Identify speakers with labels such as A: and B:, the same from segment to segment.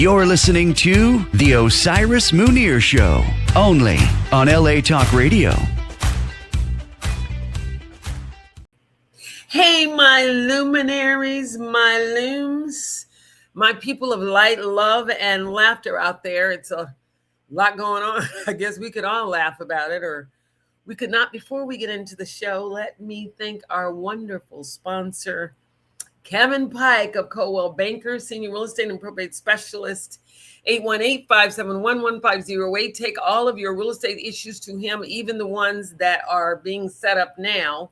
A: You're listening to The Osiris Munir Show, only on LA Talk Radio.
B: Hey, my luminaries, my looms, my people of light, love, and laughter out there. It's a lot going on. I guess we could all laugh about it, or we could not. Before we get into the show, let me thank our wonderful sponsor, Kevin Pike of Coldwell Banker, Senior Real Estate and Probate Specialist, 818-571-1508. Take all of your real estate issues to him, even the ones that are being set up now.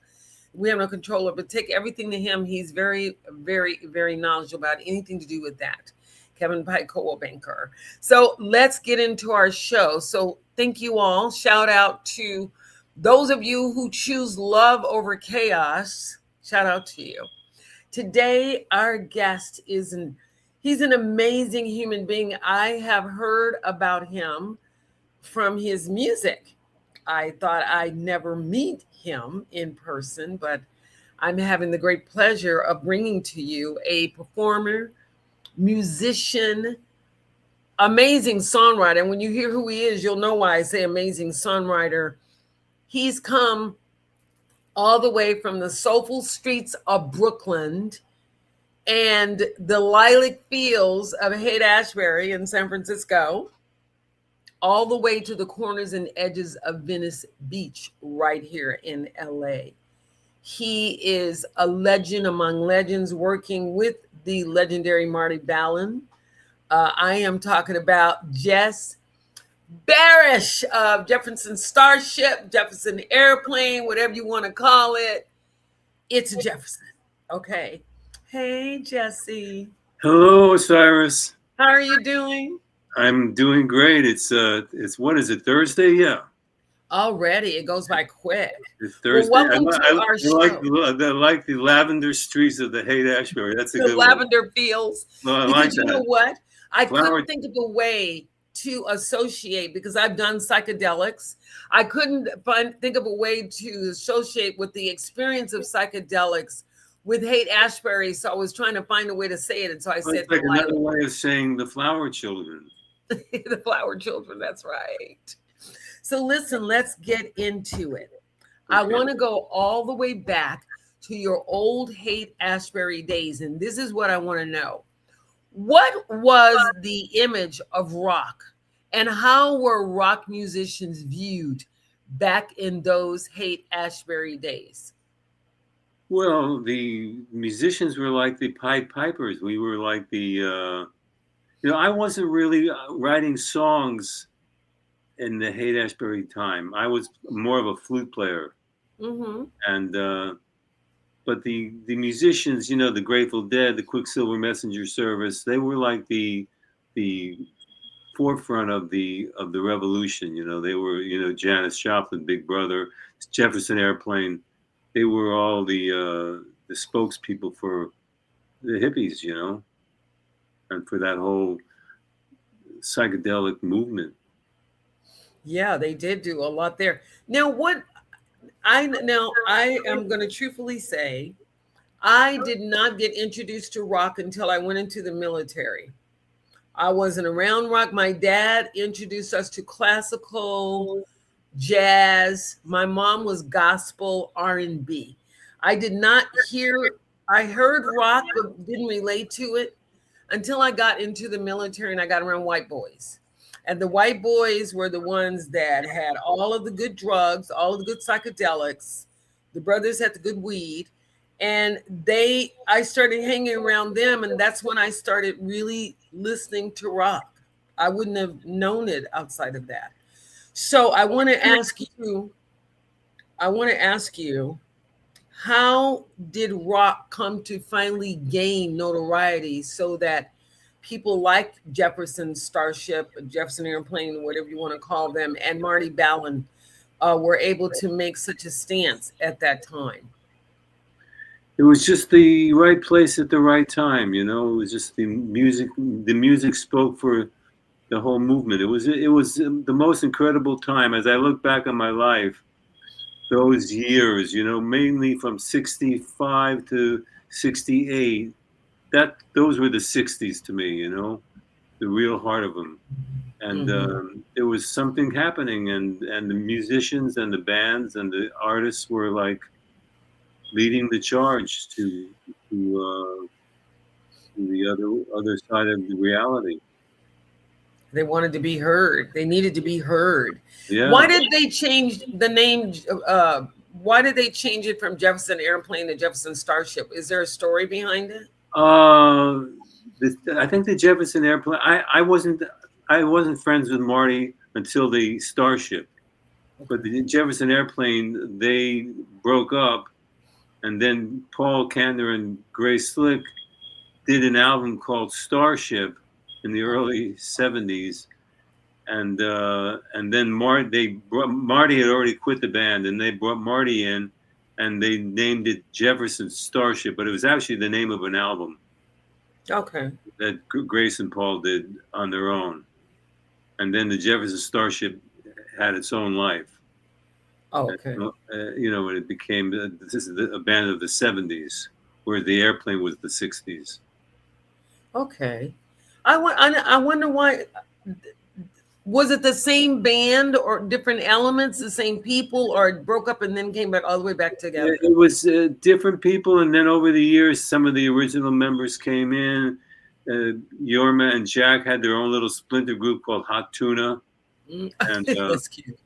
B: We have no control over, but take everything to him. He's very, very, very knowledgeable about anything to do with that. Kevin Pike, Coldwell Banker. So let's get into our show. So thank you all. Shout out to those of you who choose love over chaos. Shout out to you. Today, our guest he's an amazing human being. I have heard about him from his music. I thought I'd never meet him in person, but I'm having the great pleasure of bringing to you a performer, musician, amazing songwriter. And when you hear who he is, you'll know why I say amazing songwriter. He's come all the way from the soulful streets of Brooklyn and the lilac fields of Haight-Ashbury in San Francisco, all the way to the corners and edges of Venice Beach right here in LA. He is a legend among legends, working with the legendary Marty Ballin. I am talking about Barish of Jefferson Starship, Jefferson Airplane, whatever you want to call it. It's Jefferson. Okay. Hey, Jesse.
C: Hello, Osiris.
B: How are you doing?
C: I'm doing great. It's what is it, Thursday? Yeah.
B: Already, it goes by quick.
C: It's Thursday.
B: Well, welcome to our show.
C: I like the lavender streets of the Haight-Ashbury. That's a good one.
B: Lavender fields.
C: Well, I
B: because
C: like
B: you
C: that.
B: know what? I couldn't think of a way to associate, because I've done psychedelics. I couldn't think of a way to associate with the experience of psychedelics with Haight-Ashbury. So I was trying to find a way to say it. And so I said,
C: it's like another way of saying the flower children.
B: The flower children. That's right. So listen, let's get into it. Okay. I want to go all the way back to your old Haight-Ashbury days. And this is what I want to know. What was the image of rock, and how were rock musicians viewed back in those Haight-Ashbury days?
C: Well, the musicians were like the Pied Pipers. We were like the, I wasn't really writing songs in the Haight-Ashbury time. I was more of a flute player.
B: Mm-hmm.
C: And, but the musicians, the Grateful Dead, the Quicksilver Messenger Service, they were like the forefront of the revolution. They were, Janis Joplin, Big Brother, Jefferson Airplane. They were all the spokespeople for the hippies, and for that whole psychedelic movement.
B: Yeah, they did do a lot there. Now, I am going to truthfully say, I did not get introduced to rock until I went into the military. I wasn't around rock. My dad introduced us to classical, jazz. My mom was gospel, R&B. I heard rock, but didn't relate to it until I got into the military and I got around white boys. And the white boys were the ones that had all of the good drugs, all of the good psychedelics. The brothers had the good weed. And I started hanging around them. And that's when I started really listening to rock. I wouldn't have known it outside of that. So I want to ask you, how did rock come to finally gain notoriety so that people like Jefferson Starship, Jefferson Airplane, whatever you want to call them, and Marty Ballin were able to make such a stance at that time?
C: It was just the right place at the right time, It was just the music. The music spoke for the whole movement. It was the most incredible time. As I look back on my life, those years, mainly from 65 to 68. Those were the 60s to me, the real heart of them. And there was something happening, and the musicians and the bands and the artists were like leading the charge to the other side of the reality.
B: They wanted to be heard. They needed to be heard.
C: Yeah.
B: Why did they change the name? Why did they change it from Jefferson Airplane to Jefferson Starship? Is there a story behind it?
C: I think the Jefferson Airplane. I wasn't friends with Marty until the Starship, but the Jefferson Airplane, they broke up, and then Paul Kantner and Grace Slick did an album called Starship in the early '70s, and then Marty had already quit the band, and they brought Marty in, and they named it Jefferson Starship, but it was actually the name of an album.
B: Okay.
C: That Grace and Paul did on their own, and then the Jefferson Starship had its own life.
B: Oh, okay.
C: And it became this is a band of the '70s, where the Airplane was the '60s.
B: Okay. I wonder why. Was it the same band or different elements, the same people, or it broke up and then came back all the way back together?
C: It was different people, and then over the years, some of the original members came in. Yorma and Jack had their own little splinter group called Hot Tuna, and
B: That's cute.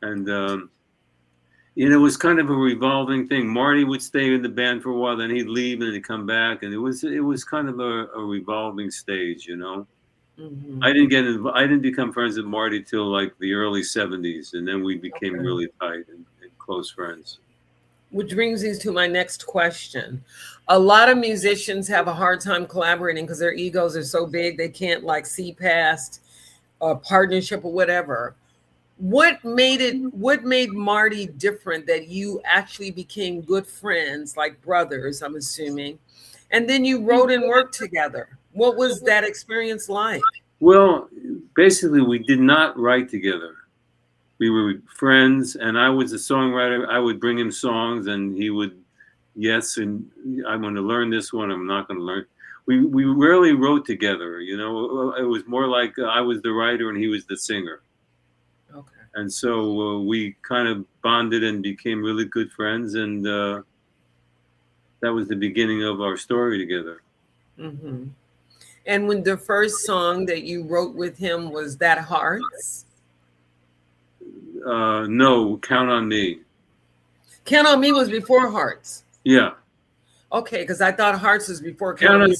C: And it was kind of a revolving thing. Marty would stay in the band for a while, then he'd leave, and he'd come back, and it was kind of a revolving stage,
B: Mm-hmm.
C: I didn't become friends with Marty till like the early '70s, and then we became really tight and close friends.
B: Which brings me to my next question. A lot of musicians have a hard time collaborating because their egos are so big they can't like see past a partnership or whatever. What made Marty different that you actually became good friends, like brothers, I'm assuming, and then you wrote and worked together? What was that experience like?
C: Well, basically, we did not write together. We were friends, and I was a songwriter. I would bring him songs, and he would, yes, and I'm going to learn this one. I'm not going to learn. We rarely wrote together. It was more like I was the writer and he was the singer.
B: Okay.
C: And so we kind of bonded and became really good friends, and that was the beginning of our story together.
B: Mm-hmm. And when the first song that you wrote with him, was that Hearts?
C: No, Count on Me.
B: Count on Me was before Hearts.
C: Yeah.
B: Okay, because I thought Hearts was before Count on Me.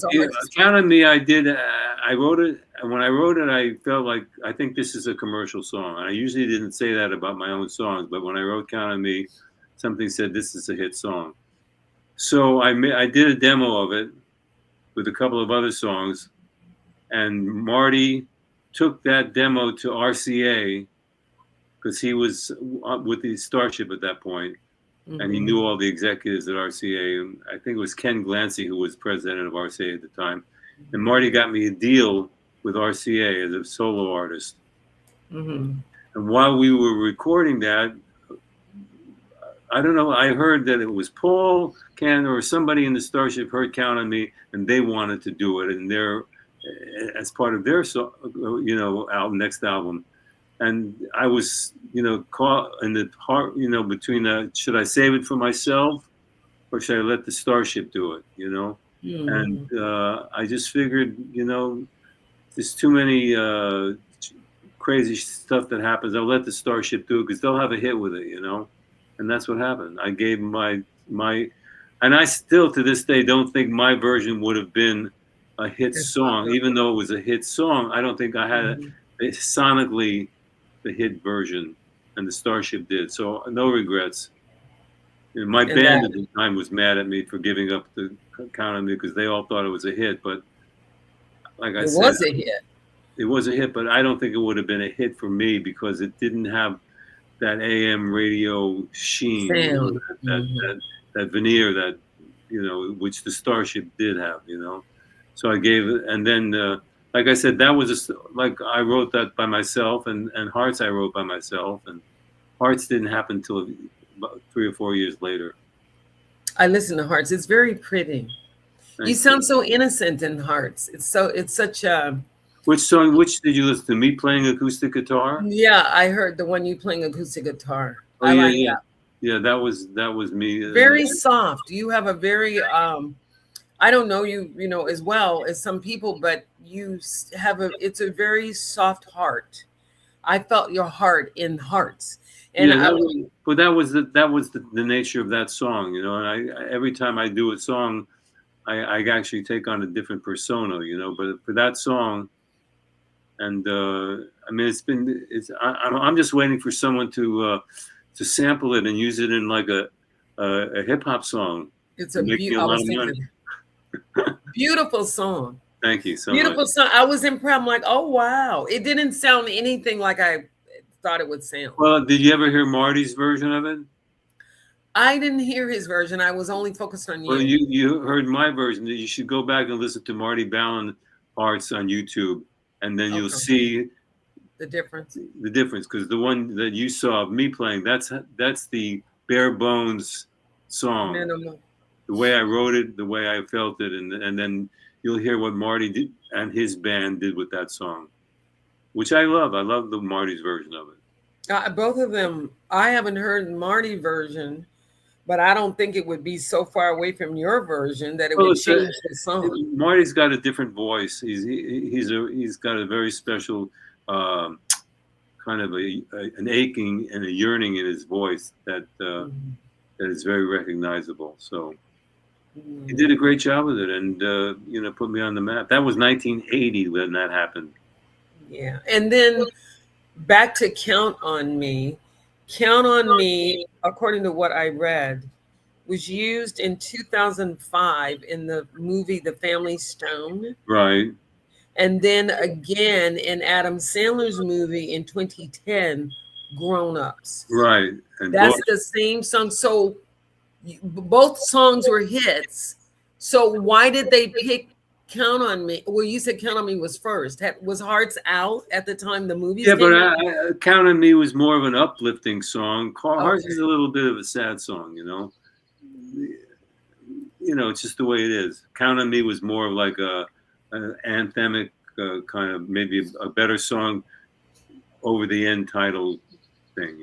C: Count on Me, I did. I wrote it, and when I wrote it, I felt like I think this is a commercial song. And I usually didn't say that about my own songs, but when I wrote Count on Me, something said this is a hit song. So I did a demo of it with a couple of other songs, and Marty took that demo to RCA because he was with the Starship at that point, and he knew all the executives at RCA. And I think it was Ken Glancy who was president of RCA at the time, and Marty got me a deal with RCA as a solo artist. And while we were recording that, I don't know, I heard that it was Paul Kantner or somebody in the Starship heard Count on Me, and they wanted to do it, and they're as part of their next album. And I was, caught in the heart, between should I save it for myself or should I let the Starship do it, And I just figured, there's too many crazy stuff that happens. I'll let the Starship do it because they'll have a hit with it, And that's what happened. I gave my, and I still to this day don't think my version would have been a hit song, even though it was a hit song. I don't think I had sonically the hit version, and the Starship did. So no regrets. My band at the time was mad at me for giving up the Count on Me because they all thought it was a hit. But like I said,
B: it was a hit.
C: It was a hit, but I don't think it would have been a hit for me because it didn't have that AM radio sheen, that veneer that which the Starship did have, So I gave it, and then like I said, that was like I wrote that by myself, and Hearts I wrote by myself, and Hearts didn't happen until about 3 or 4 years later.
B: I listen to Hearts. It's very pretty. You sound so innocent in Hearts. It's such a
C: Which song? Which did you listen to? Me playing acoustic guitar?
B: Yeah, I heard the one you playing acoustic guitar.
C: Oh
B: I
C: yeah,
B: like
C: yeah,
B: that.
C: yeah. That was me.
B: Very soft. You have a very I don't know you, as well as some people, but have it's a very soft heart. I felt your heart in Hearts. And
C: Yeah, but that was the nature of that song, And every time I do a song, I actually take on a different persona, But for that song, and I mean, I'm just waiting for someone to sample it and use it in like a hip hop song
B: it's
C: and make me a
B: I
C: lot
B: was
C: of money.
B: thinking beautiful song.
C: Thank you so much.
B: Beautiful song. I was impressed. I'm like, oh wow. It didn't sound anything like I thought it would sound.
C: Well, did you ever hear Marty's version of it?
B: I didn't hear his version. I was only focused on
C: Well,
B: you.
C: you heard my version. You should go back and listen to Marty Ballin Hearts on YouTube, and then you'll
B: Okay.
C: see
B: The difference.
C: the difference. Because the one that you saw of me playing, that's the bare bones song.
B: Minimal.
C: The way I wrote it, the way I felt it, and then you'll hear what Marty did and his band did with that song, which I love. I love the Marty's version of it.
B: Both of them. I haven't heard Marty version, but I don't think it would be so far away from your version that it
C: Well,
B: would change the song.
C: Marty's got a different voice. He's got a very special um, kind of an aching and a yearning in his voice that that is very recognizable. So he did a great job with it, and put me on the map. That was 1980 when that happened.
B: Yeah. And then back to Count on Me. Count on Me, according to what I read, was used in 2005 in the movie The Family Stone.
C: Right.
B: And then again in Adam Sandler's movie in 2010, Grown Ups.
C: Right. And
B: That's the same song. So both songs were hits. So why did they pick Count on Me? Well, you said Count on Me was first. Was Hearts out at the time the movies
C: yeah,
B: came
C: but
B: out?
C: Count on Me was more of an uplifting song. Hearts
B: Okay.
C: is a little bit of a sad song, It's just the way it is. Count on Me was more of like an anthemic kind of maybe a better song over the end title thing,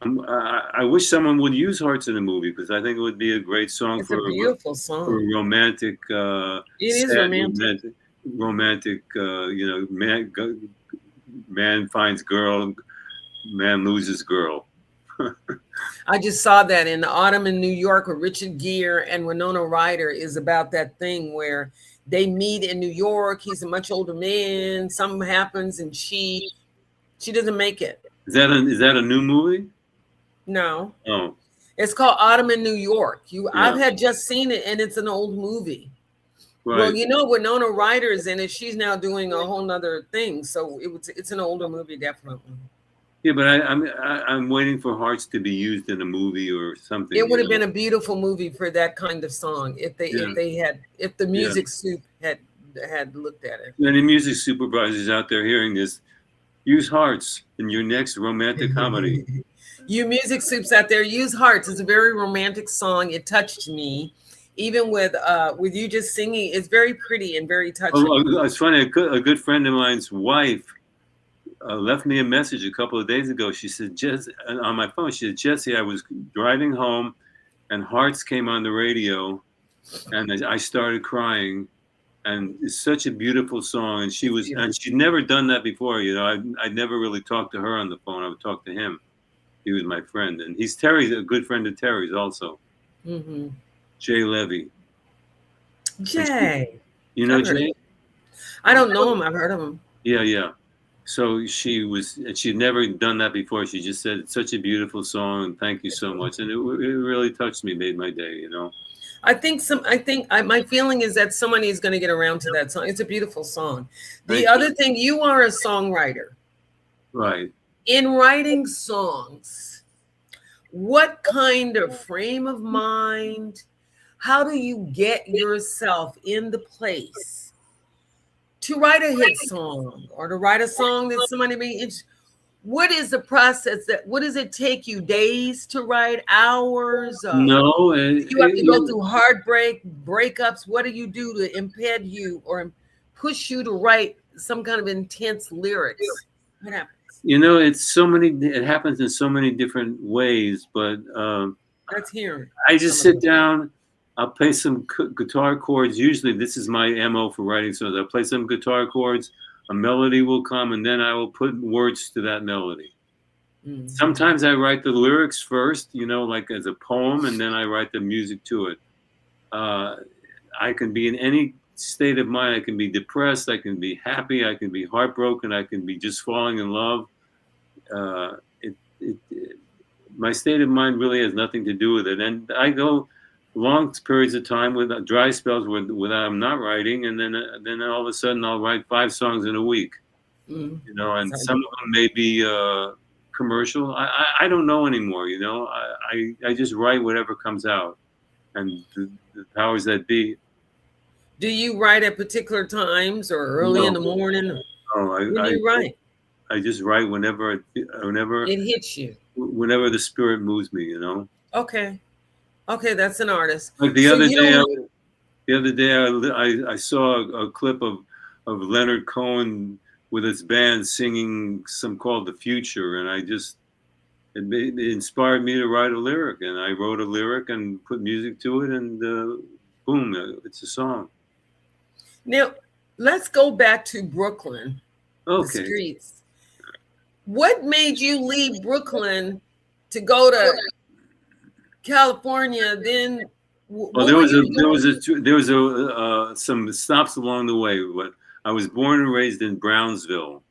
C: I wish someone would use Hearts in a movie because I think it would be a great song
B: It's a beautiful song.
C: for a romantic,
B: It is
C: sad,
B: romantic.
C: romantic, man finds girl, man loses girl.
B: I just saw that in The Autumn in New York with Richard Gere and Winona Ryder is about that thing where they meet in New York. He's a much older man. Something happens and she doesn't make it.
C: Is that a new movie?
B: No.
C: Oh.
B: It's called Autumn in New York.
C: Yeah.
B: I've had just seen it and it's an old movie.
C: Right.
B: Well, Winona Ryder is in it. She's now doing a whole nother thing. So it's an older movie, definitely.
C: Yeah, but I'm waiting for Hearts to be used in a movie or something.
B: It would have been a beautiful movie for that kind of song if the Music Soup had looked at it.
C: Any music supervisors out there hearing this, use Hearts in your next romantic comedy.
B: You music soups out there, use Hearts. It's a very romantic song. It touched me, even with you just singing. It's very pretty and very touching.
C: Oh, it's funny. A good friend of mine's wife left me a message a couple of days ago. She said, on my phone, she said, Jesse, I was driving home and Hearts came on the radio and I started crying. And it's such a beautiful song. And she'd never done that before. I'd never really talked to her on the phone. I would talk to him. He was my friend. And he's Terry's, a good friend of Terry's also.
B: Mm-hmm.
C: Jay Levy.
B: Jay.
C: You know Jay?
B: I don't know him. I've heard of him.
C: Yeah. So she'd never done that before. She just said, it's such a beautiful song and thank you so much. And it really touched me, made my day,
B: I think my feeling is that somebody is going to get around to that song. It's a beautiful song. The other thing, you are a songwriter.
C: Right.
B: In writing songs, what kind of frame of mind, how do you get yourself in the place to write a hit song or to write a song that somebody may interested? What is the process what does it take you? Days to write, hours?
C: No.
B: You have to go through heartbreak, breakups. What do you do to impede you or push you to write some kind of intense lyrics? What happens?
C: You know, it's so many. It happens in so many different ways, but
B: Let's hear
C: I
B: some
C: just
B: of
C: sit
B: them.
C: down. I'll play some guitar chords. Usually, this is my MO for writing songs. I'll play some guitar chords. A melody will come, and then I will put words to that melody.
B: Mhm.
C: Sometimes I write the lyrics first, you know, like as a poem, and then I write the music to it. Uh, I can be in any state of mind. I can be depressed. I can be happy. I can be heartbroken. I can be just falling in love. Uh, it, my state of mind really has nothing to do with it. And I go long periods of time with dry spells when I'm not writing, and then all of a sudden I'll write 5 songs in a week.
B: Mhm.
C: You know, and
B: Sorry.
C: some of them may be commercial. I don't know anymore. You know, I just write whatever comes out, and the powers that be.
B: Do you write at particular times or early in
C: No,
B: the morning?
C: no,
B: When do you write?
C: I just write
B: It hits you.
C: whenever the spirit moves me. You know,
B: Okay. Okay, that's an artist.
C: like
B: So you don't.
C: the other day I saw a clip of Leonard Cohen with his band singing some called "The Future," and it inspired me to write a lyric, and I wrote a lyric and put music to it, and boom, it's a song.
B: Now, let's go back to Brooklyn, the
C: Okay.
B: streets. What made you leave Brooklyn to go to California? Then,
C: Well,
B: what were you doing?
C: there was a some stops along the way. But I was born and raised in Brownsville,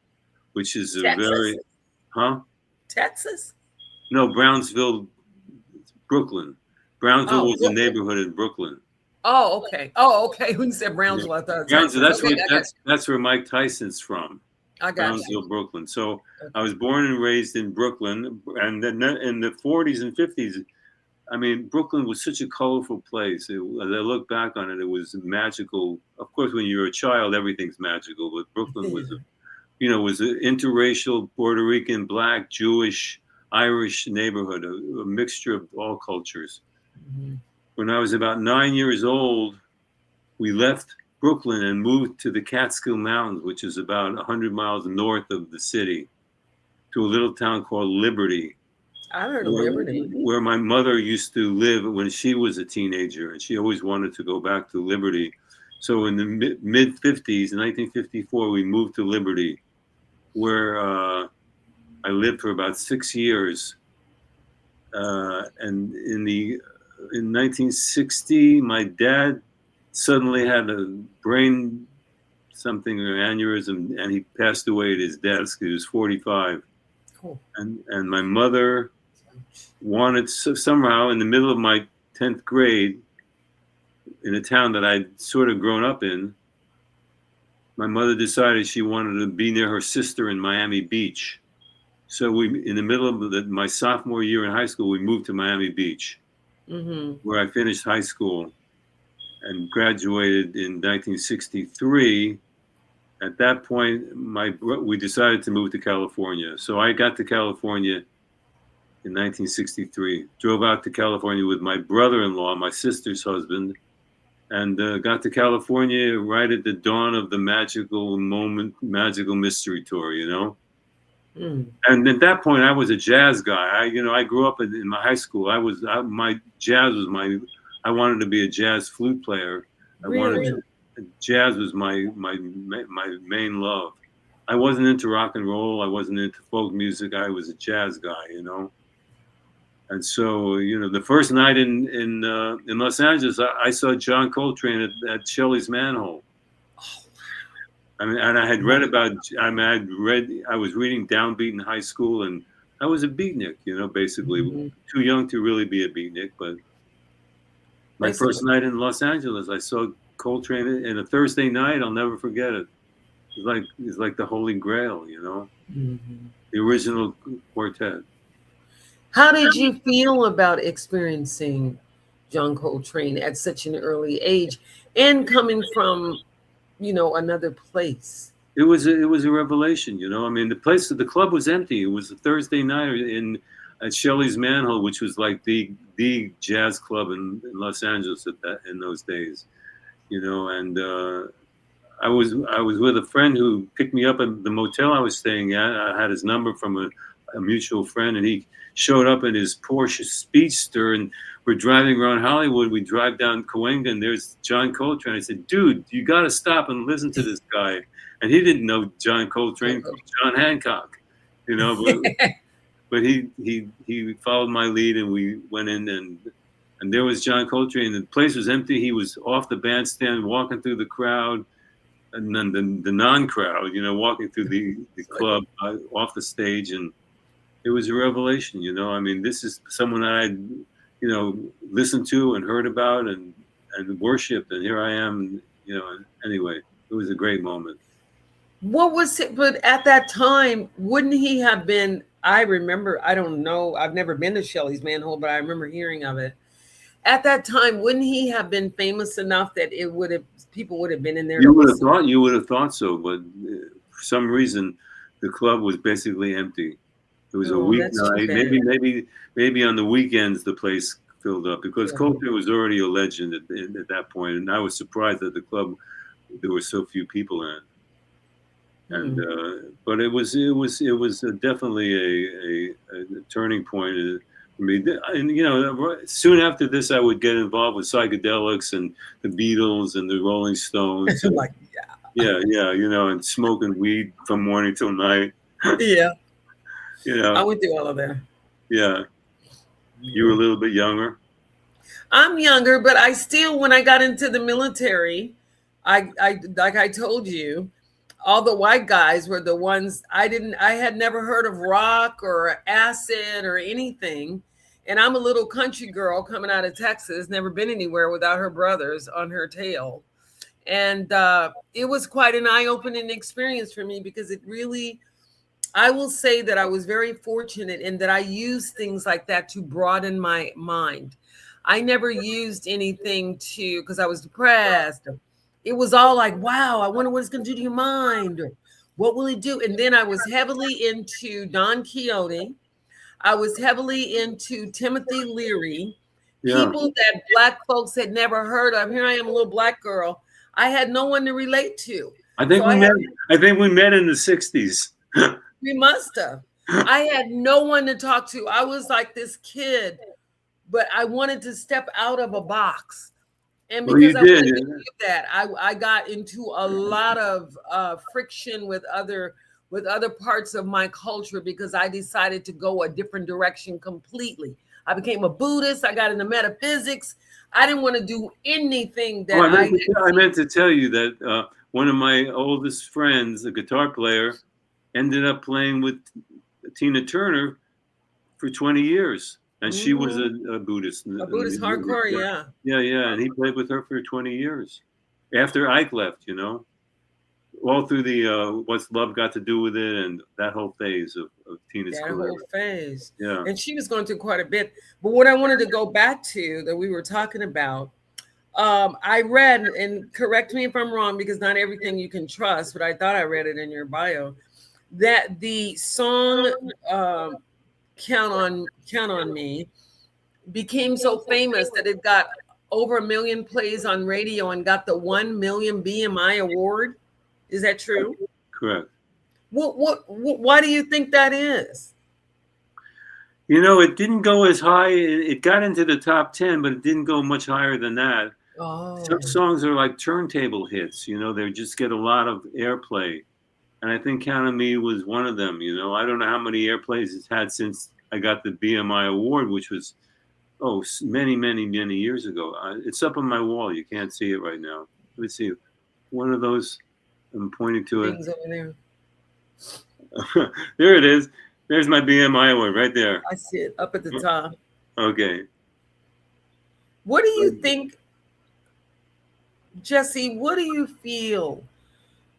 C: which is a
B: Texas?
C: very, huh?
B: Texas?
C: No, Brownsville, Brooklyn. Brownsville
B: Oh,
C: was a neighborhood in Brooklyn.
B: oh, okay. Oh, okay. When you said
C: Yeah.
B: Brownsville, I thought
C: Brownsville.
B: Texas. Okay, I got
C: That's where Mike Tyson's from.
B: you. I got you.
C: Brownsville, Brooklyn. So I
B: Okay.
C: was born and raised in Brooklyn, and then in the 40s and 50s, I mean, Brooklyn was such a colorful place. As I look back on it, it was magical. Of course, when you're a child, everything's magical. But Brooklyn was,
B: Yeah.
C: was an interracial Puerto Rican, Black, Jewish, Irish neighborhood, a mixture of all cultures.
B: Mhm.
C: When I was about 9 years old, we left Brooklyn and moved to the Catskill Mountains, which is about 100 miles north of the city, to a little town called Liberty,
B: I heard of
C: where,
B: Liberty.
C: where my mother used to live when she was a teenager, and she always wanted to go back to Liberty. So in the mid 50s, in 1954, we moved to Liberty, where I lived for about 6 years. And in 1960, my dad suddenly had a brain something or aneurysm, and he passed away at his desk. He was 45,
B: Cool.
C: and my mother wanted somehow in the middle of my 10th grade in a town that I'd sort of grown up in. My mother decided she wanted to be near her sister in Miami Beach. So in the middle of my sophomore year in high school, we moved to Miami Beach,
B: Mm-hmm.
C: where I finished high school and graduated in 1963. At that point, we decided to move to California. So I got to California in 1963. Drove out to California with my brother-in-law, my sister's husband, and got to California right at the dawn of the magical moment, magical mystery tour. You know.
B: Mm.
C: And at that point, I was a jazz guy. I grew up in my high school. My jazz was I wanted to be a jazz flute player. I wanted
B: Really?
C: jazz was my main love. I wasn't into rock and roll. I wasn't into folk music. I was a jazz guy, you know. And so, the first night in Los Angeles, I saw John Coltrane at Shelley's Manhole. I mean, and I had read about. I mean, I was reading Downbeat in high school, and I was a beatnik, basically
B: Mhm.
C: too young to really be a beatnik. But my first
B: Basically.
C: night in Los Angeles, I saw Coltrane, and a Thursday night, I'll never forget it. It's like the Holy Grail,
B: Mhm.
C: the original quartet.
B: How did you feel about experiencing John Coltrane at such an early age and coming from, another place?
C: It was a revelation, I mean, the club was empty. It was a Thursday night at Shelley's Manhole, which was like the jazz club in Los Angeles in those days, and I was with a friend who picked me up at the motel I was staying at. I had his number from a mutual friend, and he showed up in his Porsche Speedster, and we're driving around Hollywood. We drive down Cahuenga, and there's John Coltrane. I said, "Dude, you got to stop and listen to this guy." And he didn't know John Coltrane from John Hancock, you know, but he followed my lead, and we went in, and there was John Coltrane. The place was empty. He was off the bandstand, walking through the crowd, and then the non-crowd, you know, walking through the club off the stage, and it was a revelation. You know, I mean, this is someone that I, you know, listened to and heard about and worshipped, and here I am. You know, anyway, it was a great moment.
B: What was it? But at that time, wouldn't he have been? I remember. I don't know. I've never been to Shelley's Manhole, but I remember hearing of it. At that time, wouldn't he have been famous enough that it would have people would have been in there?
C: You would have thought so, but for some reason, the club was basically empty. It was a weeknight. Maybe on the weekends the place filled up because Coltrane was already a legend at that point, and I was surprised that the club there were so few people in it. And but it was definitely a turning point for me. And you know, soon after this, I would get involved with psychedelics and the Beatles and the Rolling Stones. And,
B: like
C: yeah, you know, and smoking weed from morning till night.
B: Yeah,
C: you know,
B: I went through all of that.
C: Yeah, you were a little bit younger.
B: I'm younger, but I still, when I got into the military, I like I told you. All the white guys were the ones I had never heard of rock or acid or anything. And I'm a little country girl coming out of Texas, never been anywhere without her brothers on her tail. And it was quite an eye-opening experience for me because it really, I will say that I was very fortunate in that I used things like that to broaden my mind. I never used anything because I was depressed. It was all like, wow, I wonder what it's going to do to your mind. Or what will it do? And then I was heavily into Don Quixote. I was heavily into Timothy Leary, people that Black folks had never heard of. Here I am, a little Black girl. I had no one to relate to.
C: I think we met in the 60s.
B: We must have. I had no one to talk to. I was like this kid, but I wanted to step out of a box. And because I wanted to do that, I got into a lot of friction with other parts of my culture because I decided to go a different direction completely. I became a Buddhist. I got into metaphysics. I didn't want to do anything that
C: I meant to tell you that one of my oldest friends, a guitar player, ended up playing with Tina Turner for 20 years. And she was a Buddhist.
B: A Buddhist hardcore, yeah.
C: Yeah. And he played with her for 20 years. After Ike left, you know. All through the What's Love Got to Do with It and that whole phase of Tina's career.
B: That whole phase.
C: Yeah.
B: And she was going through quite a bit. But what I wanted to go back to that we were talking about, I read, and correct me if I'm wrong, because not everything you can trust, but I thought I read it in your bio, that the song Count on Me became so famous that it got over 1 million plays on radio and got the 1 million BMI award. Is that true?
C: Correct.
B: Why do you think that is?
C: You know, it didn't go as high. It got into the top 10, but it didn't go much higher than that. Some songs are like turntable hits, you know, they just get a lot of airplay. And I think Count on Me was one of them, you know. I don't know how many airplays it's had since I got the BMI award, which was, many, many, many years ago. It's up on my wall. You can't see it right now. Let me see. One of those, I'm pointing to it.
B: Over
C: there. There it is. There's my BMI award right there.
B: I see it up at the top.
C: Okay.
B: What do you think, Jesse, what do you feel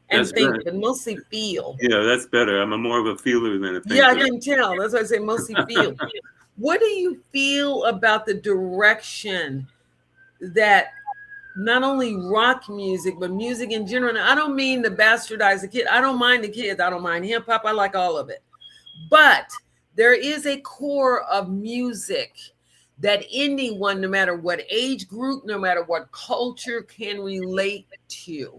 B: and think, but mostly feel?
C: Yeah, that's better. I'm more of a feeler than a thinker.
B: Yeah, I can tell. That's why I say mostly feel. What do you feel about the direction that not only rock music, but music in general? And I don't mean to bastardize the kid. I don't mind the kids. I don't mind hip hop. I like all of it. But there is a core of music that anyone, no matter what age group, no matter what culture, can relate to.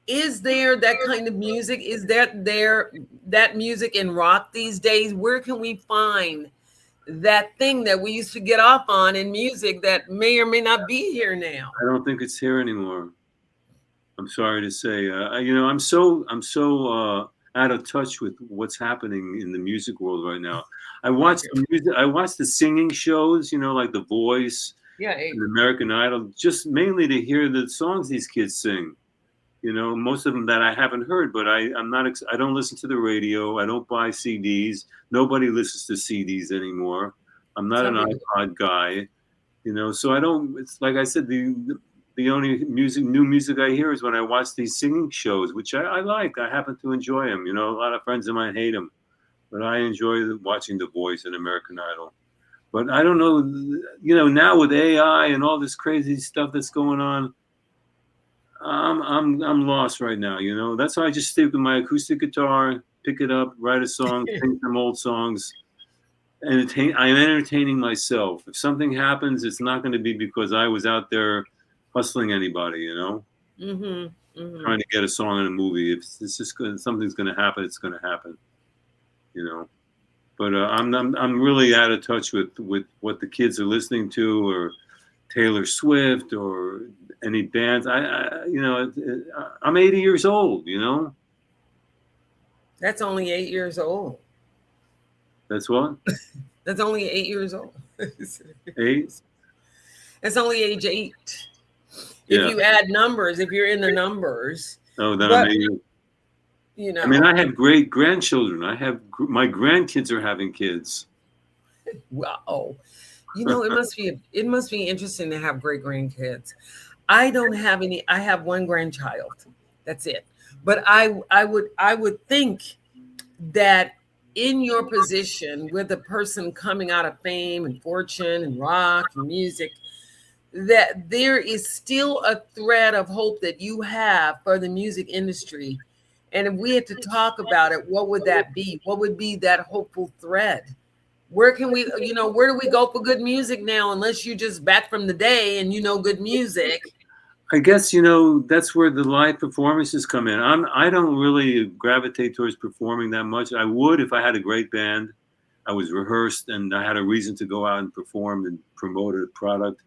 B: Is there that kind of music? Is that music in rock these days? Where can we find that thing that we used to get off on in music that may or may not be here now?
C: I don't think it's here anymore. I'm sorry to say. I'm so out of touch with what's happening in the music world right now. I watch the music. I watch the singing shows. Like The Voice
B: Yeah.
C: and American Idol, just mainly to hear the songs these kids sing. Most of them that I haven't heard, but I'm not. I don't listen to the radio. I don't buy CDs. Nobody listens to CDs anymore. I'm not an iPod guy. So I don't. It's like I said, the only new music I hear is when I watch these singing shows, which I like. I happen to enjoy them. A lot of friends of mine hate them, but I enjoy watching The Voice and American Idol. But I don't know. Now with AI and all this crazy stuff that's going on, I'm lost right now. That's why I just stick with my acoustic guitar, pick it up, write a song, sing some old songs. I'm entertaining myself. If something happens, it's not going to be because I was out there hustling anybody, trying to get a song in a movie. If it's just something's going to happen, it's going to happen, But I'm really out of touch with what the kids are listening to, or Taylor Swift, or any bands. I'm 80 years old.
B: That's only 8 years old.
C: That's what?
B: That's only 8 years old.
C: 8?
B: It's only age 8.
C: Yeah.
B: If you add numbers, if you're in the numbers.
C: Oh, then I'm 80. I mean, I have great grandchildren. My grandkids are having kids.
B: Wow. It must be interesting to have great grandkids. I don't have any. I have one grandchild. That's it. But I would think that in your position with a person coming out of fame and fortune and rock and music, that there is still a thread of hope that you have for the music industry. And if we had to talk about it, what would that be? What would be that hopeful thread? Where can we, where do we go for good music now, unless you just back from the day and good music?
C: I guess, that's where the live performances come in. I don't really gravitate towards performing that much. I would if I had a great band, I was rehearsed, and I had a reason to go out and perform and promote a product.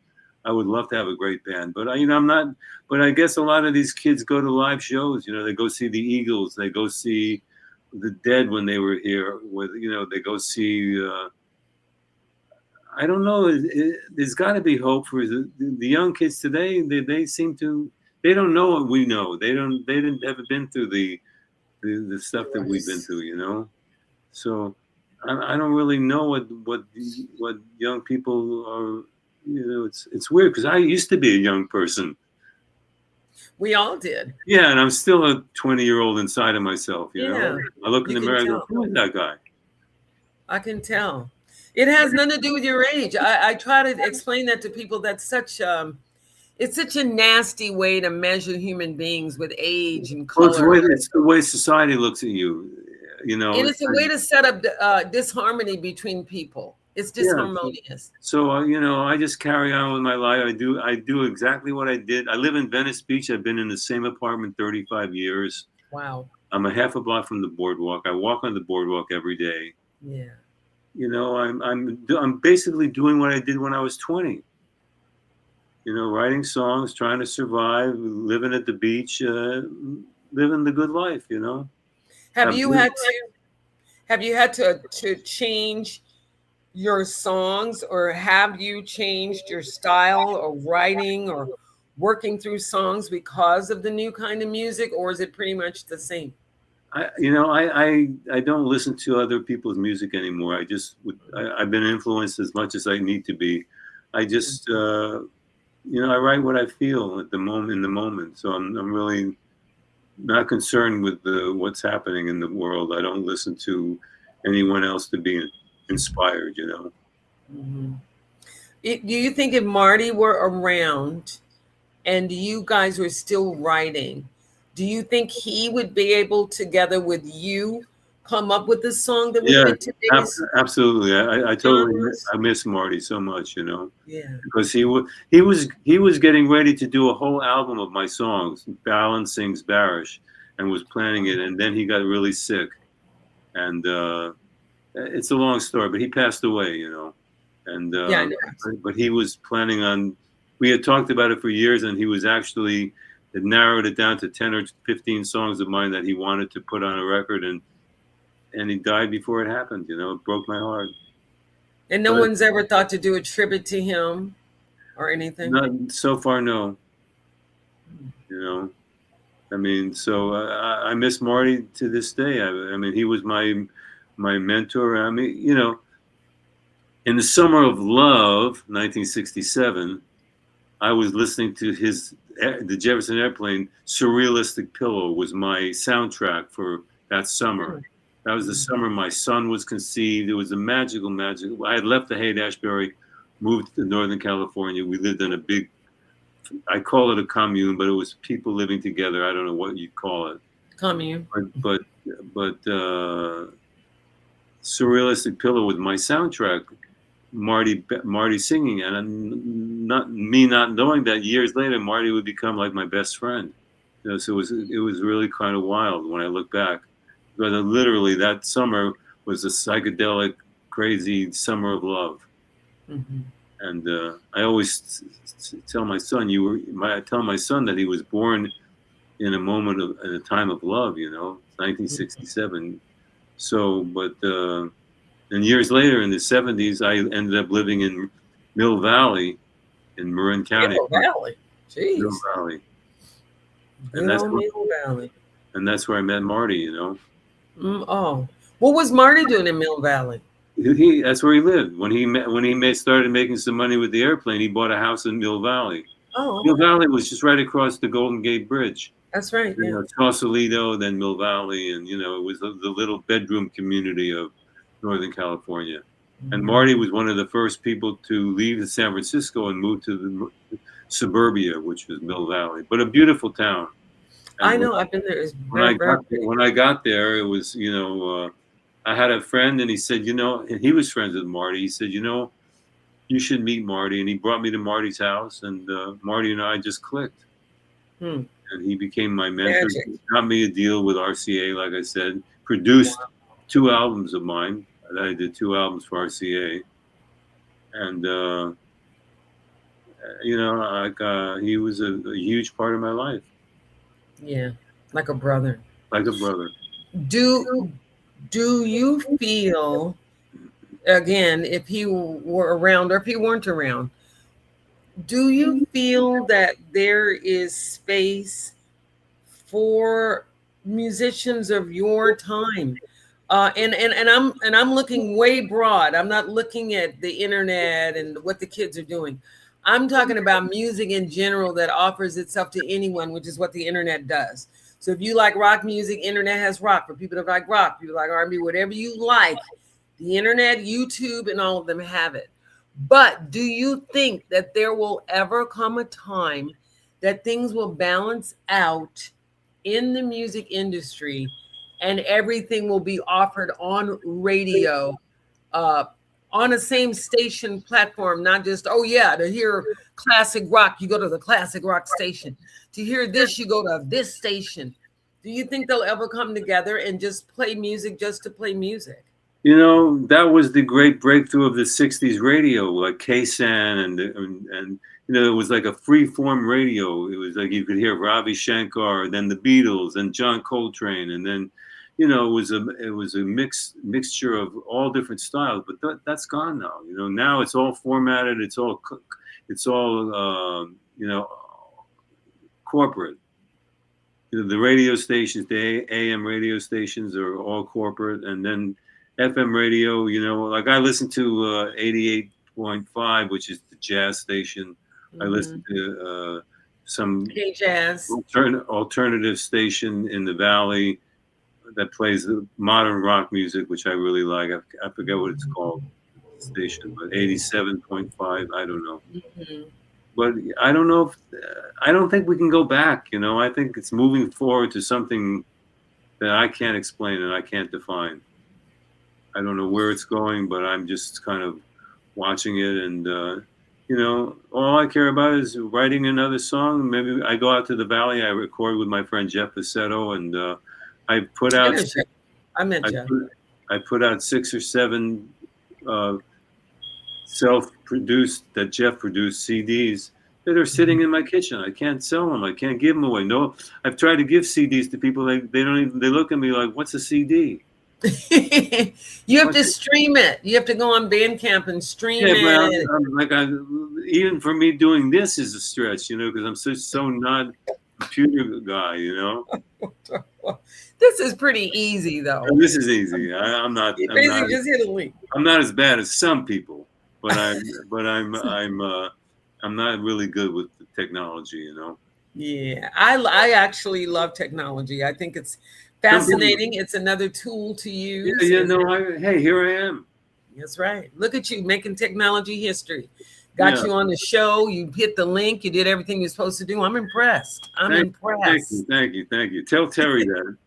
C: I would love to have a great band, but I'm not. But I guess a lot of these kids go to live shows. They go see the Eagles, they go see the Dead when they were here. They go see. I don't know. There's got to be hope for the young kids today. They seem to. They don't know what we know. They didn't ever been through the stuff that we've been through. So I don't really know what young people are. It's weird because I used to be a young person.
B: We all did.
C: Yeah, and I'm still a 20-year-old inside of myself.
B: Yeah.
C: I look in the mirror and go, "Who is that guy?"
B: I can tell. It has nothing to do with your age. I try to explain that to people. That's it's such a nasty way to measure human beings with age and color.
C: Well, it's the way society looks at you. And
B: it's a way to set up disharmony between people. It's disharmonious.
C: So I just carry on with my life. I do exactly what I did. I live in Venice Beach. I've been in the same apartment 35 years.
B: Wow.
C: I'm a half a block from the boardwalk. I walk on the boardwalk every day.
B: Yeah.
C: I'm basically doing what I did when I was 20. Writing songs, trying to survive, living at the beach, living the good life.
B: Have you had to change your songs, or have you changed your style or writing or working through songs because of the new kind of music, or is it pretty much the same?
C: I don't listen to other people's music anymore. I've been influenced as much as I need to be. I just I write what I feel at the moment, in the moment. So I'm really not concerned with what's happening in the world. I don't listen to anyone else to be inspired.
B: Mm-hmm. Do you think if Marty were around and you guys were still writing, do you think he would be able, together with you, come up with this song that would
C: Yeah,
B: fit today's
C: absolutely. I totally
B: genres?
C: I miss Marty so much, you know,
B: Yeah.
C: because he was getting ready to do a whole album of my songs. Balin sings Barish, and was planning it, and then he got really sick, and it's a long story, but he passed away, you know, and
B: Yeah, I know.
C: but he was planning on. We had talked about it for years, and he was actually had narrowed it down to 10 or 15 songs of mine that he wanted to put on a record, and he died before it happened. You know, it broke my heart.
B: And no
C: But
B: one's ever thought to do a tribute to him or anything.
C: not so far, no. You know, I mean, so I miss Marty to this day. I mean, he was my mentor. I mean, you know, in the summer of love, 1967, I was listening to the Jefferson Airplane. Surrealistic Pillow was my soundtrack for that summer. That was the summer my son was conceived. It was a magical. I had left the Haight-Ashbury, moved to Northern California. We lived in a big, I call it a commune, but it was people living together. I don't know what you'd call it.
B: Commune.
C: But Surrealistic Pillow was my soundtrack. Marty singing, and not knowing that years later Marty would become like my best friend. You know, so it was really kind of wild when I look back, because literally that summer was a psychedelic, crazy summer of love.
B: Mm-hmm.
C: And I always tell my son, I tell my son that he was born in a time of love. You know, 1967. So, but. And years later, in the 70s, I ended up living in Mill Valley in Marin County.
B: Middle Valley.
C: Mill
B: Jeez.
C: Valley, and
B: Good old Middle Valley.
C: that's where I met Marty. You know,
B: Oh. What was Marty doing in Mill Valley?
C: that's where he lived when he started making some money with the airplane. He bought a house in Mill Valley.
B: Oh,
C: Mill
B: okay.
C: Valley was just right across the Golden Gate Bridge.
B: That's right.
C: You
B: Yeah.
C: know, Sausalito, then Mill Valley, and you know, it was the little bedroom community of Northern California. And Marty was one of the first people to leave San Francisco and move to the suburbia, which was Mill Valley, but a beautiful town.
B: I
C: And
B: know. I've been there. It's
C: when
B: very,
C: I
B: very
C: got
B: pretty.
C: when I got there, it was, you know, I had a friend, and he said, you know, and he was friends with Marty. He said, you know, you should meet Marty, and he brought me to Marty's house, and Marty and I just clicked,
B: Hmm.
C: and he became my mentor.
B: Magic.
C: He got me a deal with RCA, like I said, produced 2 albums of mine. I did 2 albums for RCA, and you know, like he was a huge part of my life,
B: Yeah. Like a brother.
C: like a brother.
B: Do you feel, again, if he were around or if he weren't around, do you feel that there is space for musicians of your time? And I'm looking way broad. I'm not looking at the internet and what the kids are doing. I'm talking about music in general that offers itself to anyone, which is what the internet does. So if you like rock music, internet has rock. For people that like rock, people like R&B, whatever you like, the internet, YouTube, and all of them have it. But do you think that there will ever come a time that things will balance out in the music industry and everything will be offered on radio, uh, on the same station platform, not just, oh yeah, to hear classic rock, you go to the classic rock station. To hear this, you go to this station. Do you think they'll ever come together and just play music just to play music?
C: You know, that was the great breakthrough of the '60s radio, like KSAN, and you know, it was like a free form radio. It was like you could hear Ravi Shankar, then the Beatles, and John Coltrane, and then, you know, it was a mixture of all different styles. But that's gone now. You know, now it's all formatted. It's all you know, corporate. You know, the radio stations, the AM radio stations are all corporate, and then FM radio. You know, like I listen to 88.5, which is the jazz station. I listen to some
B: Hey, Jazz.
C: alternative station in the valley that plays modern rock music, which I really like. I forget what it's called, station, but 87.5. I don't know.
B: Mhm.
C: But I don't know if I don't think we can go back. You know, I think it's moving forward to something that I can't explain and I can't define. I don't know where it's going, but I'm just kind of watching it, and all I care about is writing another song. Maybe I go out to the valley, I record with my friend Jefferson, and I put
B: I
C: out
B: know Jeff. I met
C: I
B: Jeff.
C: put out 6 or 7 self-produced that Jeff produced CDs that are sitting in my kitchen. I can't sell them. I can't give them away. No, I've tried to give CDs to people. They don't even. They look at me like, "What's a CD?"
B: You have to stream it. You have to go on Bandcamp and stream
C: Yeah, but
B: it.
C: I'm like, even for me doing this is a stretch, because I'm so not a computer guy,
B: This is pretty easy, though.
C: And this is easy. I'm not.
B: You
C: I'm
B: basically
C: not.
B: just hit a link.
C: I'm not as bad as some people, but I'm not really good with the technology,
B: Yeah, I actually love technology. I think it's fascinating. It's another tool to use.
C: Yeah, no. Hey, here I am.
B: That's right. Look at you making technology history. Got you on the show. You hit the link. You did everything you're supposed to do. I'm impressed. I'm impressed.
C: Thank you. Tell Terry that.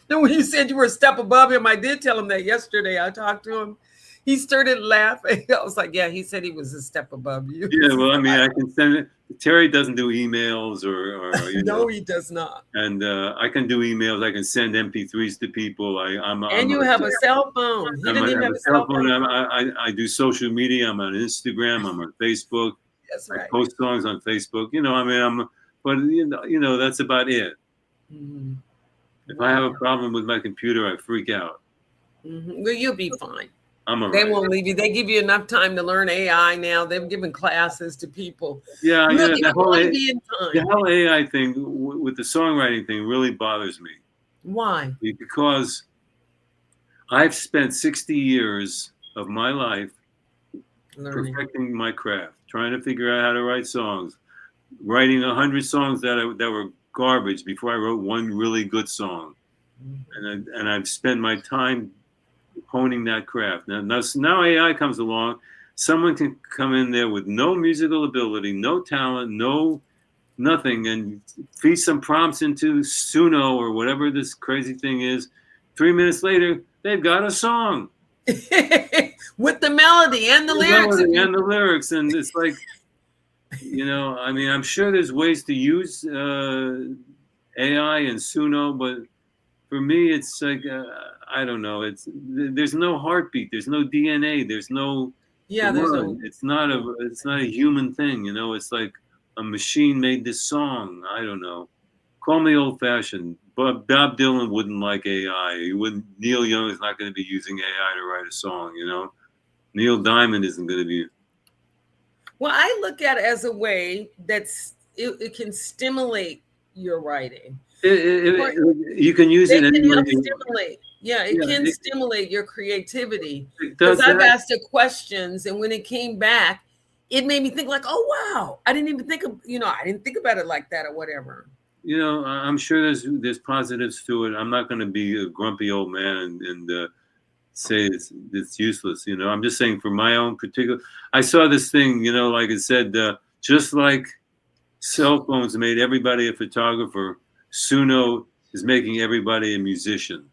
B: No, when you said you were a step above him, I did tell him that yesterday. I talked to him. He started laughing. I was like, yeah, he said he was a step above you.
C: Yeah, well, I mean, I can send it. Terry doesn't do emails or
B: no, he does not.
C: And I can do emails. I can send MP3s to people.
B: And you have a cell phone. He didn't even have a cell phone.
C: I do social media. I'm on Instagram. I'm on Facebook.
B: That's right.
C: I post songs on Facebook. But that's about it.
B: Mm-hmm.
C: If I have a problem with my computer, I freak out.
B: Mm-hmm. Well, you'll be fine.
C: I'm all right.
B: They won't leave you. They give you enough time to learn AI now. They've given classes to people.
C: Yeah,
B: Look,
C: the whole AI thing with the songwriting thing really bothers me.
B: Why?
C: Because I've spent 60 years of my life perfecting my craft, trying to figure out how to write songs, writing 100 songs that were garbage before I wrote one really good song. Mm-hmm. And I've spent my time honing that craft. Now AI comes along. Someone can come in there with no musical ability, no talent, no nothing, and feed some prompts into Suno or whatever this crazy thing is. 3 minutes later, they've got a song
B: with the melody and the lyrics.
C: And it's like, I mean, I'm sure there's ways to use AI and Suno, but for me, it's like I don't know. There's no heartbeat. There's no DNA. There's no.
B: Yeah, there's no.
C: It's not a human thing. It's like a machine made this song. I don't know. Call me old-fashioned, but Bob Dylan wouldn't like AI. Neil Young is not going to be using AI to write a song. Neil Diamond isn't going to be.
B: Well, I look at it as a way it can stimulate your writing.
C: You can use it
B: anyway. Stimulate. Yeah, it can stimulate your creativity. Because I've asked it questions, and when it came back, it made me think like, oh wow, I didn't even think of, I didn't think about it like that or whatever.
C: I'm sure there's positives to it. I'm not going to be a grumpy old man and say it's useless. I'm just saying for my own particular. I saw this thing, like it said, just like cell phones made everybody a photographer, Suno is making everybody a musician.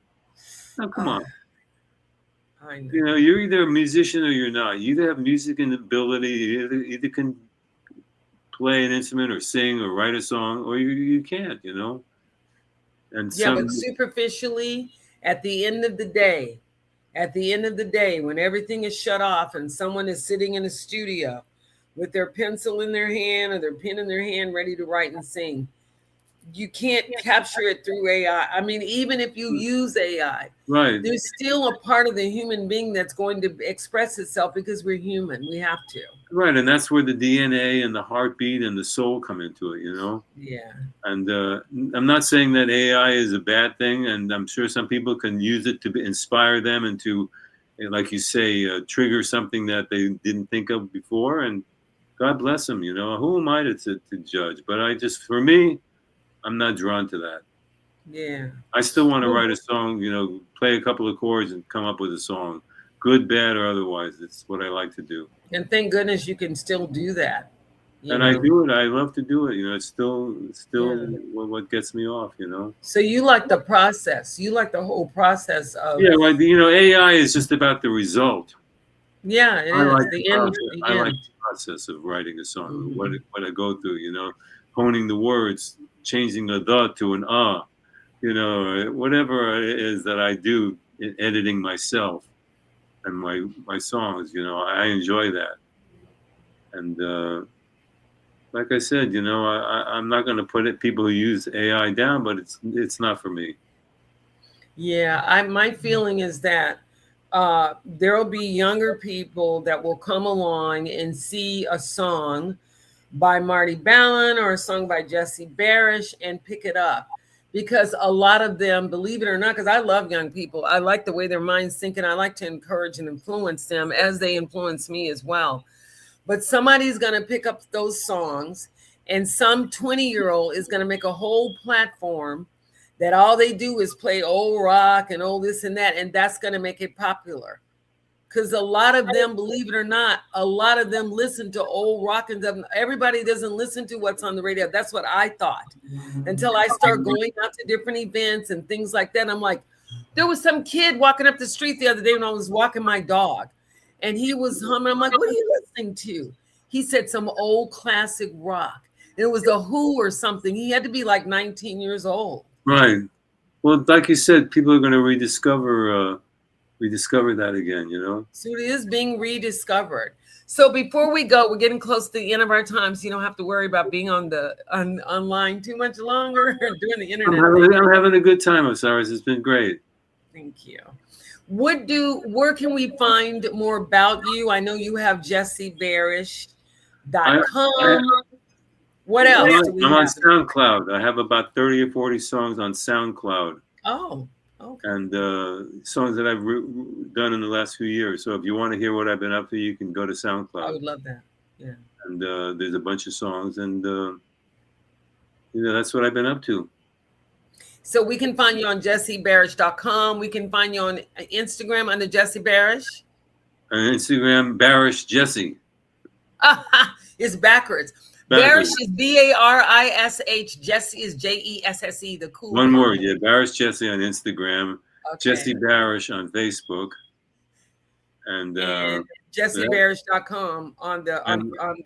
C: Now, come on.
B: I know.
C: You're either a musician or you're not. You either have music and ability, you either can play an instrument or sing or write a song, or you can't, And
B: but superficially, at the end of the day, when everything is shut off and someone is sitting in a studio with their pencil in their hand or their pen in their hand, ready to write and sing, you can't capture it through AI. I mean, even if you use AI,
C: right,
B: there's still a part of the human being that's going to express itself because we're human. We have to.
C: Right, and that's where the DNA and the heartbeat and the soul come into it,
B: Yeah.
C: And I'm not saying that AI is a bad thing, and I'm sure some people can use it to inspire them and to, like you say, trigger something that they didn't think of before. And God bless them, Who am I to judge? But for me, I'm not drawn to that.
B: Yeah.
C: I still want to write a song, play a couple of chords and come up with a song, good, bad, or otherwise. It's what I like to do.
B: And thank goodness you can still do that. You
C: And I
B: know.
C: do it. I love to do it. You know, it's still
B: Yeah.
C: what gets me off. You know.
B: So you like the process. You like the whole process of.
C: Yeah, like AI is just about the result.
B: Yeah, it
C: I
B: is
C: like the
B: the end.
C: process.
B: The
C: I like
B: end.
C: the process of writing a song. What
B: Mhm.
C: what I go through. You know, honing the words, changing a the to an ah. You know, or whatever it is that I do in editing myself and my songs. You know, I enjoy that. And like I said, I'm not going to put it people who use AI down, but it's not for me.
B: Yeah, my feeling is that there'll be younger people that will come along and see a song by Marty Ballin or a song by Jesse Barish and pick it up. Because a lot of them, believe it or not, because I love young people, I like the way their minds think, and I like to encourage and influence them as they influence me as well. But somebody's going to pick up those songs, and some 20-year-old is going to make a whole platform that all they do is play old rock and old this and that, and that's going to make it popular. Because a lot of them, believe it or not, a lot of them listen to old rock and stuff. Everybody doesn't listen to what's on the radio. That's what I thought until I start going out to different events and things like that. I'm like, there was some kid walking up the street the other day when I was walking my dog, and he was humming. I'm like, what are you listening to? He said some old classic rock. And it was the Who or something. He had to be like 19 years old.
C: Right. Well, like you said, people are going to rediscover that again. You know.
B: So it is being rediscovered. So before we go, we're getting close to the end of our time, so you don't have to worry about being online too much longer or doing the internet thing.
C: I'm having a good time, Osiris. It's been great.
B: Thank you. Where can we find more about you? I know you have
C: I, I
B: jessibarish.com. What else do we
C: I'm on
B: have?
C: SoundCloud. I have about 30 or 40 songs on SoundCloud,
B: Oh, okay.
C: and songs that I've done in the last few years. So if you want to hear what I've been up to, you can go to
B: I
C: SoundCloud,
B: would love that. Yeah.
C: and there's a bunch of songs, and that's what I've been up to.
B: So we can find you on jessibarish.com. We can find you on Instagram under Jesse Barish.
C: And Instagram, Barish Jesse.
B: It's backwards. Barish is Barish. Jesse is Jesse. The cool.
C: One word, yeah. Barish Jesse on Instagram.
B: Okay.
C: Jesse Barish on Facebook. And
B: jessibarish.com on the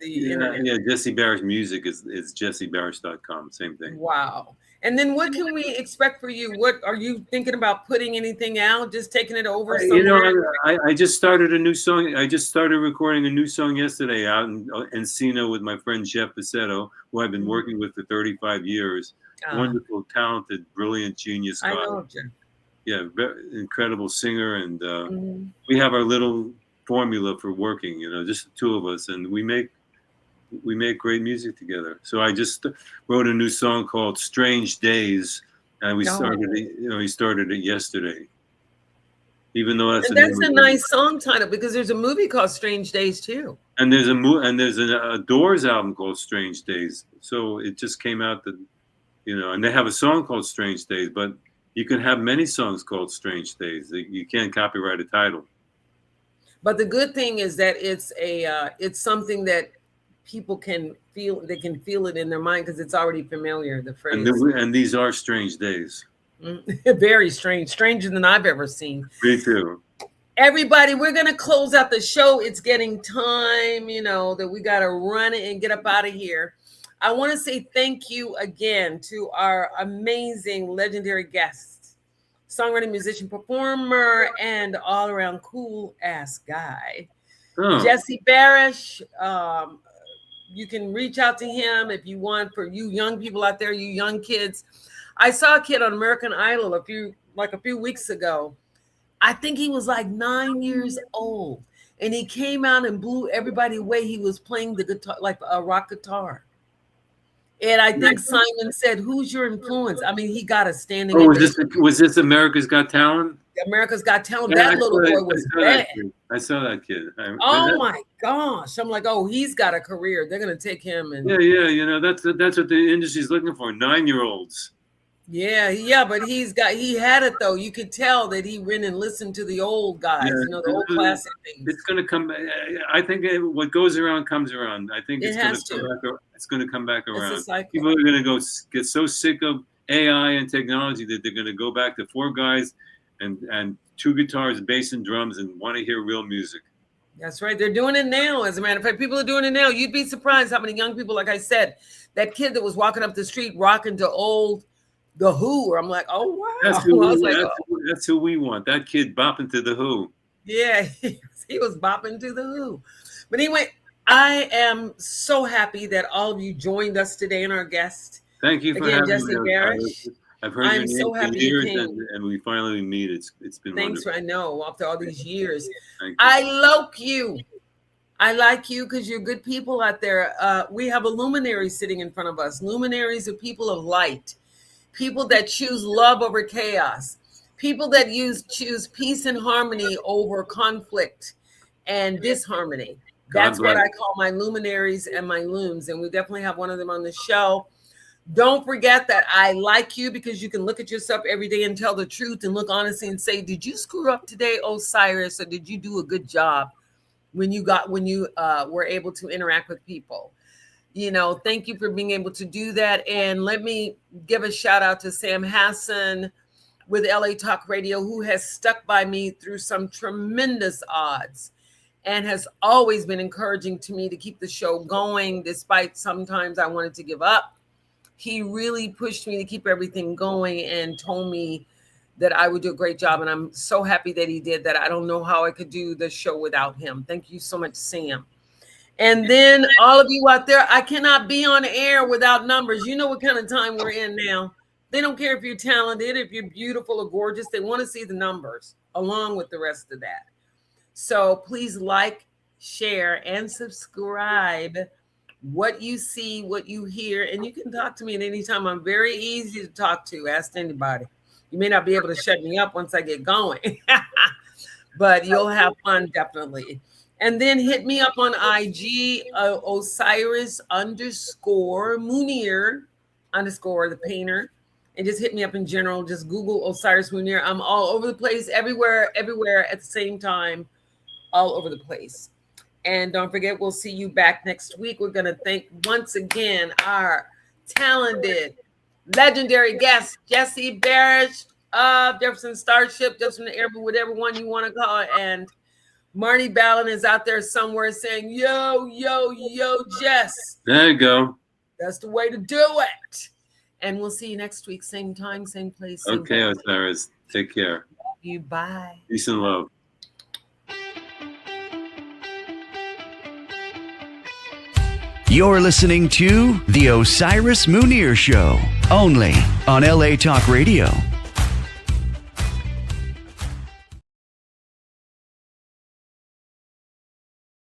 B: internet.
C: Yeah, Jesse Barish Music is jessibarish.com. Same thing.
B: Wow. And then what can we expect for you? What are you thinking about putting anything out? Just taking it over somewhere?
C: I just started a new song. I just started recording a new song yesterday out in Encino with my friend Jefferson, who I've been working with for 35 years. Wonderful, talented, brilliant, genius guy.
B: I know, Jeff.
C: Yeah, incredible singer, and we have our little formula for working. Just the two of us, and we make great music together. So I just wrote a new song called "Strange Days," and we started it. He started it yesterday. Even though that's
B: a nice song title, because there's a movie called Strange Days too.
C: And there's a Doors album called Strange Days. So it just came out that and they have a song called Strange Days, but you can have many songs called Strange Days. You can't copyright a title.
B: But the good thing is that it's something that people can feel. They can feel it in their mind because it's already familiar. The phrase.
C: And these are strange days.
B: Very strange, stranger than I've ever seen.
C: Me too.
B: Everybody, we're gonna close out the show. It's getting time, that we gotta run it and get up out of here. I want to say thank you again to our amazing, legendary guest, songwriter, musician, performer, and all-around cool-ass guy, Jesse Barish. You can reach out to him if you want. For you young people out there, you young kids. I saw a kid on American Idol a few weeks ago. I think he was like 9 years old, and he came out and blew everybody away. He was playing the guitar, like a rock guitar. And I think Simon said, "Who's your influence?" I mean, he got a standing.
C: Oh, was this America's Got Talent?
B: America's Got Talent. Yeah, that little boy was bad.
C: I saw that kid.
B: Oh my gosh! I'm like, oh, he's got a career. They're gonna take him and
C: yeah. That's what the industry's looking for. 9-year-olds.
B: Yeah, but he had it though. You could tell that he went and listened to the old guys,
C: Yeah,
B: the old classic things.
C: it's going to come. I think what goes around comes around. I think
B: It
C: it's going
B: has
C: to come
B: to.
C: back. It's going to come back
B: It's a
C: around.
B: cycle.
C: People are going to get so sick of AI and technology that they're going to go back to four guys and two guitars, bass, and drums, and want to hear real music.
B: That's right. They're doing it now. As a matter of fact, people are doing it now. You'd be surprised how many young people, like I said, that kid that was walking up the street rocking to old The Who. I'm like, oh wow.
C: That's who we want. That kid bopping to The Who.
B: Yeah, he was bopping to The Who. But anyway, I am so happy that all of you joined us today and our guest.
C: Thank you for having
B: Jesse
C: me.
B: Barish.
C: I've heard your name for years, and we finally meet. It's been
B: Thanks
C: wonderful.
B: I know after all these years.
C: Thank you.
B: I like you. I like you because you're good people out there. We have a luminary sitting in front of us. Luminaries are people of light, people that choose love over chaos, people that choose peace and harmony over conflict and disharmony. That's what I call my luminaries and my looms. And we definitely have one of them on the show. Don't forget that I like you because you can look at yourself every day and tell the truth and look honestly and say, did you screw up today, Osiris, or did you do a good job when you were able to interact with people? Thank you for being able to do that. And let me give a shout out to Sam Hassan with LA Talk Radio, who has stuck by me through some tremendous odds and has always been encouraging to me to keep the show going, despite sometimes I wanted to give up. He really pushed me to keep everything going and told me that I would do a great job. And I'm so happy that he did that. I don't know how I could do the show without him. Thank you so much, Sam. And then all of you out there, I cannot be on air without numbers. You know what kind of time we're in now. They don't care if you're talented, if you're beautiful or gorgeous. They want to see the numbers along with the rest of that. So please like, share, and subscribe. What you see, what you hear, and you can talk to me at any time. I'm very easy to talk to. Ask anybody. You may not be able to shut me up once I get going, but you'll have fun definitely. And then hit me up on IG, Osiris _Munir _ the painter, and just hit me up in general. Just Google Osiris Munir. I'm all over the place, everywhere at the same time, all over the place. And don't forget, we'll see you back next week. We're going to thank once again our talented, legendary guest, Jesse Barish of Jefferson Starship, Jefferson Airborne, whatever one you want to call it. And Marty Ballin is out there somewhere saying, yo, Jess.
C: There you go.
B: That's the way to do it. And we'll see you next week. Same time, same place. Same
C: okay, Osiris. Take care.
B: Love you. Bye.
C: Peace and love.
A: You're listening to The Osiris Munir Show, only on LA Talk Radio.